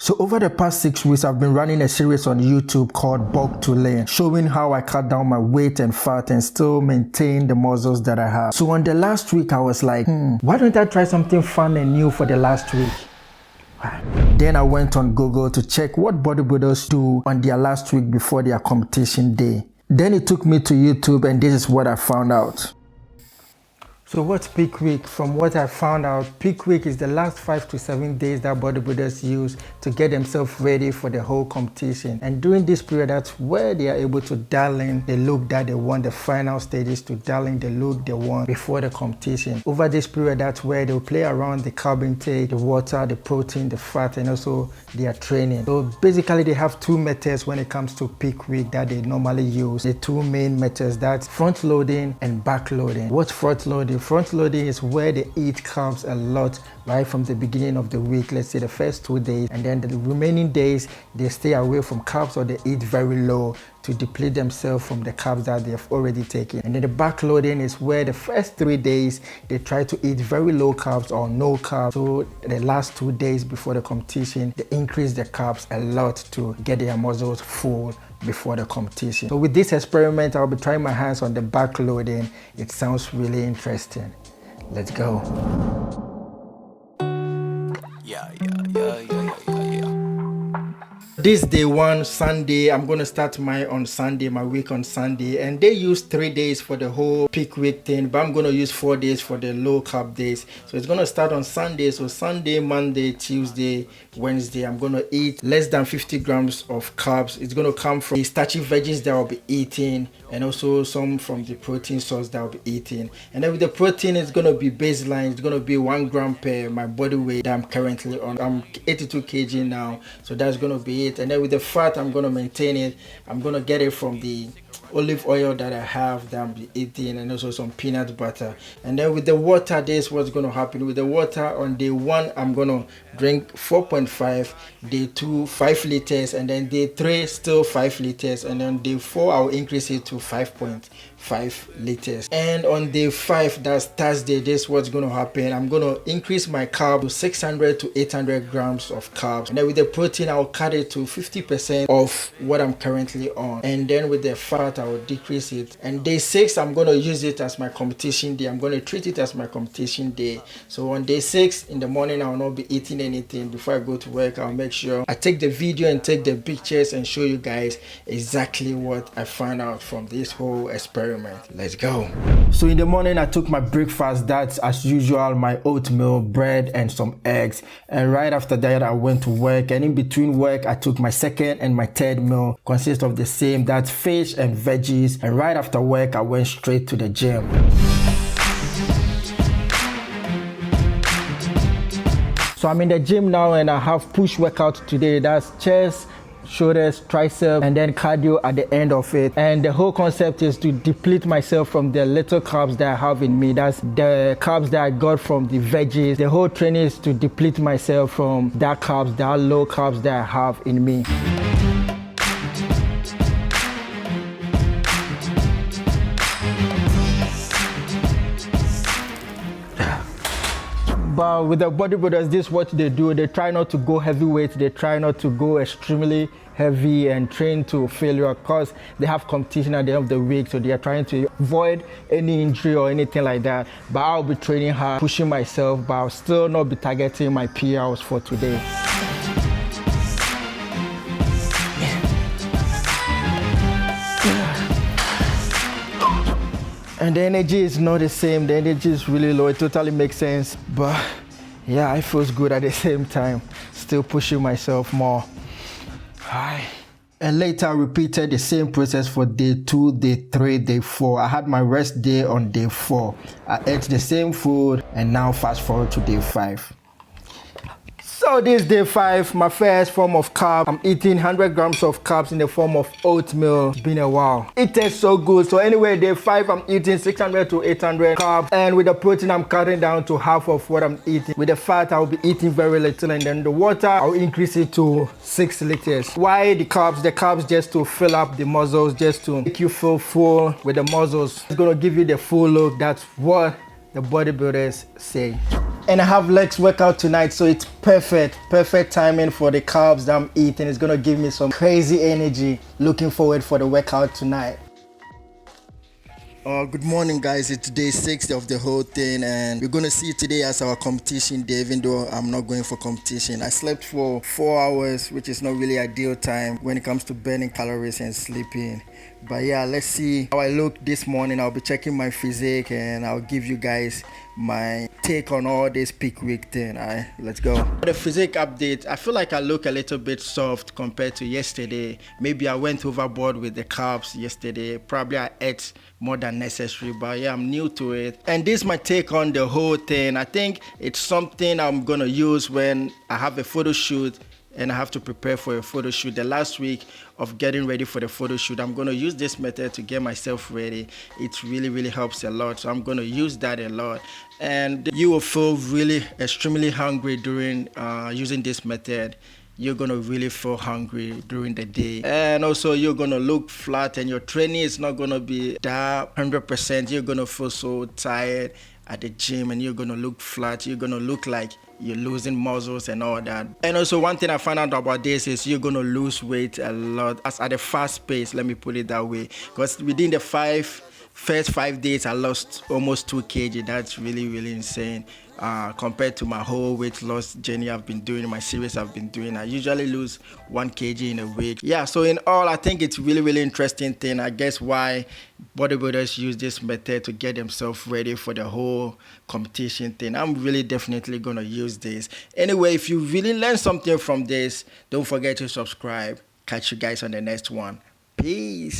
So over the past 6 weeks, I've been running a series on YouTube called Bulk to Lean, showing how I cut down my weight and fat and still maintain the muscles that I have. So on the last week, I was like, why don't I try something fun and new for the last week? Then I went on Google to check what bodybuilders do on their last week before their competition day. Then it took me to YouTube, and this is what I found out. So what's peak week? From what I found out, peak week is the last 5 to 7 days that bodybuilders use to get themselves ready for the whole competition. And during this period, that's where they are able to dial in the look that they want, the final stages to dial in the look they want before the competition. Over this period, that's where they'll play around the carb intake, the water, the protein, the fat, and also their training. So basically, they have two methods when it comes to peak week that they normally use. The two main methods, that's front loading and back loading. What's front loading? Front loading is where they eat carbs a lot right from the beginning of the week, let's say the first 2 days, and then the remaining days they stay away from carbs or they eat very low to deplete themselves from the carbs that they have already taken. And then the back loading is where the first 3 days they try to eat very low carbs or no carbs. So the last 2 days before the competition, they increase the carbs a lot to get their muscles full before the competition. So with this experiment, I'll be trying my hands on the back loading. It sounds really interesting. Let's go. Yeah. This day one, Sunday, I'm going to start my week on Sunday, and they use 3 days for the whole peak week thing, but I'm going to use 4 days for the low carb days. So it's going to start on Sunday. So Sunday, Monday, Tuesday, Wednesday, I'm going to eat less than 50 grams of carbs. It's going to come from the starchy veggies that I'll be eating, and also some from the protein source that I'll be eating. And then with the protein, it's going to be baseline. It's going to be 1 gram per my body weight that I'm currently on. I'm 82 kg now, so that's going to be it. And then with the fat, I'm going to maintain it. I'm going to get it from the olive oil that I have that I'm eating, and also some peanut butter. And then with the water, this is what's going to happen. With the water, on day 1, I'm going to drink 4.5, day 2 5 liters, and then day 3 still 5 liters, and then day 4 I'll increase it to 5.5 liters. And on day 5, that's Thursday, this is what's going to happen. I'm going to increase my carb to 600 to 800 grams of carbs, and then with the protein, I'll cut it to 50% of what I'm currently on. And then with the fat, I will decrease it. And day 6, I'm going to use it as my competition day. I'm going to treat it as my competition day. So on day 6 in the morning, I will not be eating anything. Before I go to work, I'll make sure I take the video and take the pictures and show you guys exactly what I found out from this whole experiment. Let's go. So in the morning, I took my breakfast. That's as usual, my oatmeal, bread, and some eggs. And right after that, I went to work. And in between work, I took my second and my third meal, consists of the same, that's fish and veggies. And right after work, I went straight to the gym. So I'm in the gym now, and I have push workout today. That's chest, shoulders, triceps, and then cardio at the end of it. And the whole concept is to deplete myself from the little carbs that I have in me. That's the carbs that I got from the veggies. The whole training is to deplete myself from that carbs, that low carbs that I have in me. But with the bodybuilders, this is what they do. They try not to go heavyweight. They try not to go extremely heavy and train to failure, because they have competition at the end of the week. So they are trying to avoid any injury or anything like that. But I'll be training hard, pushing myself, but I'll still not be targeting my PRs for today. And the energy is not the same. The energy is really low. It totally makes sense. But yeah, it feels good at the same time. Still pushing myself more. And later I repeated the same process for day 2, day 3, day 4. I had my rest day on day 4. I ate the same food, and now fast forward to day 5. So this day 5, my first form of carb. I'm eating 100 grams of carbs in the form of oatmeal. It's been a while. It tastes so good. So anyway, day 5, I'm eating 600 to 800 carbs. And with the protein, I'm cutting down to half of what I'm eating. With the fat, I'll be eating very little. And then the water, I'll increase it to 6 liters. Why the carbs? The carbs just to fill up the muscles, just to make you feel full with the muscles. It's going to give you the full look. That's what the bodybuilders say. And I have legs workout tonight, so it's perfect timing for the carbs that I'm eating. It's gonna give me some crazy energy. Looking forward for the workout tonight. Good morning, guys. It's day 6 of the whole thing, and we're gonna see today as our competition day. Even though I'm not going for competition, I slept for 4 hours, which is not really ideal time when it comes to burning calories and sleeping. But yeah, let's see how I look this morning. I'll be checking my physique, and I'll give you guys my take on all this peak week thing. All right, let's go. For the physique update, I feel like I look a little bit soft compared to yesterday. Maybe I went overboard with the carbs yesterday. Probably I ate more than necessary, but yeah, I'm new to it. And this is my take on the whole thing. I think it's something I'm gonna use when I have a photo shoot and I have to prepare for a photo shoot. The last week of getting ready for the photo shoot, I'm gonna use this method to get myself ready. It really helps a lot, so I'm gonna use that a lot. And you will feel really extremely hungry during using this method. You're gonna really feel hungry during the day, and also you're gonna look flat, and your training is not gonna be that 100%. You're gonna feel so tired at the gym, and you're gonna look flat. You're gonna look like you're losing muscles and all that. And also one thing I found out about this is you're gonna lose weight a lot as at a fast pace, let me put it that way, because within the first 5 days I lost almost 2 kg. That's really insane compared to my whole weight loss journey I've been doing, my series I've been doing. I usually lose 1 kg in a week. Yeah, so in all, I think it's really interesting thing. I guess why bodybuilders use this method to get themselves ready for the whole competition thing. I'm really definitely gonna use this. Anyway, if you really learned something from this, don't forget to subscribe. Catch you guys on the next one. Peace.